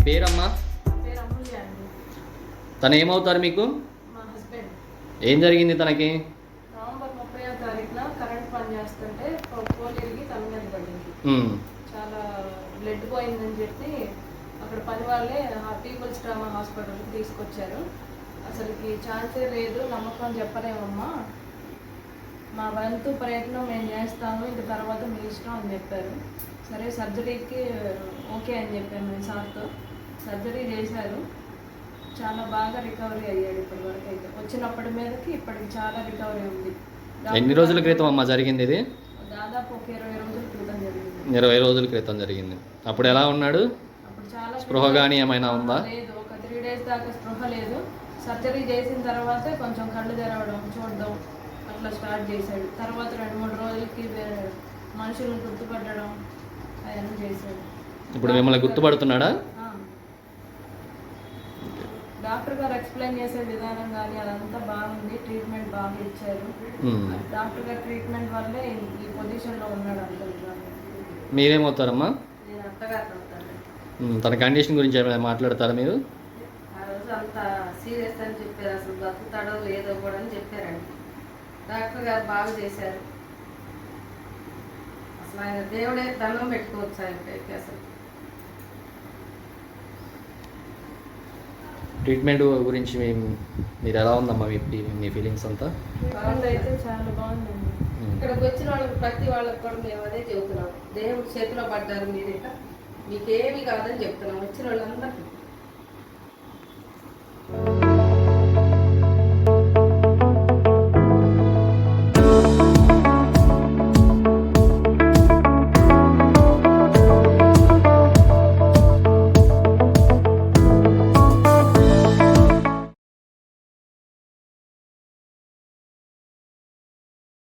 పేరమ్మా? పేరు అమూల్య అండి. తను ఏమవుతారు మీకు? మా హస్బెండ్. ఏం జరిగింది తనకి? నవంబర్ 30వ తారీఖున కరెంట్ పని చేస్తుంటే పోల్ ఇరిగి తల మీద పడింది. చాలా బ్లడ్ పోయిందని చెప్పి అక్కడ పని వాళ్ళే పీపుల్స్ ట్రామా హాస్పిటల్కి తీసుకొచ్చారు. అసలుకి ఛాన్సే లేదు, నమ్మకం చెప్పలేమమ్మా, మా వంతు ప్రయత్నం మేము చేస్తాము, ఇంక తర్వాత మీ ఇష్టం అని చెప్పారు. సరే సర్జరీకి ఓకే అని చెప్పాను నేను సార్తో. సర్జరీ చేశారు, చాలా బాగా రికవరీ అయ్యాడు ఇప్పటి వరకు. అయితే వచ్చినప్పటి మీదకి ఇప్పటికి చాలా రికవరీ ఉంది. ఎన్ని రోజుల క్రితం అమ్మా జరిగింది ఇది? దాదాపు ఒక 20 రోజుల క్రితం జరిగింది. 20 రోజుల క్రితం జరిగింది. అప్పుడు ఎలా ఉన్నాడు? అప్పుడు చాలా స్పృహ కానీ ఏమైనా ఉందా? లేదు, ఒక 3 డేస్ దాకా స్పృహ లేదు. సర్జరీ చేసిన తర్వాత కొంచెం కళ్ళు తెరవడం, చూడడం అట్లా స్టార్ట్ చేశాడు. తర్వాత 2-3 రోజులకి మనుషులను గుర్తుపట్టడం అవన్నీ చేశాడు. ఇప్పుడు మిమ్మల్ని గుర్తుపడుతున్నాడా? డాక్టర్ గారు ఎక్స్ప్లెయిన్ చేసే విధానం కానీ అదంతా బాగుంది, ట్రీట్మెంట్ బాగా ఇచ్చారు. డాక్టర్ గారు ట్రీట్మెంట్ వల్లే ఈ పొజిషన్లో ఉన్నాడు. అంత మీరేమవుతారమ్మా? నేను అత్తగారు అవుతాను. తన కండిషన్ గురించి ఏమైనా మాట్లాడతారా మీరు? ఆ రోజు అంత సీరియస్ అని చెప్పారు, అసలు బతుకుతాడో లేదో కూడా అని చెప్పారండి. డాక్టర్ గారు బాగా చేశారు. అసలు ఆయన దేవుడే దండం పెట్టుకోవచ్చు ఆయనకైతే. అసలు ట్రీట్మెంట్ గురించి మీరు ఎలా ఉందమ్మా మీ ఫీలింగ్స్ అంతా? అయితే చాలా బాగుందండి. ఇక్కడికి వచ్చిన వాళ్ళకి ప్రతి వాళ్ళకి కూడా మేము అదే చెబుతున్నాం, దేవుడి చేతిలో పడ్డారు మీరు, మీకేమి కాదని చెప్తున్నాం వచ్చిన వాళ్ళందరికీ.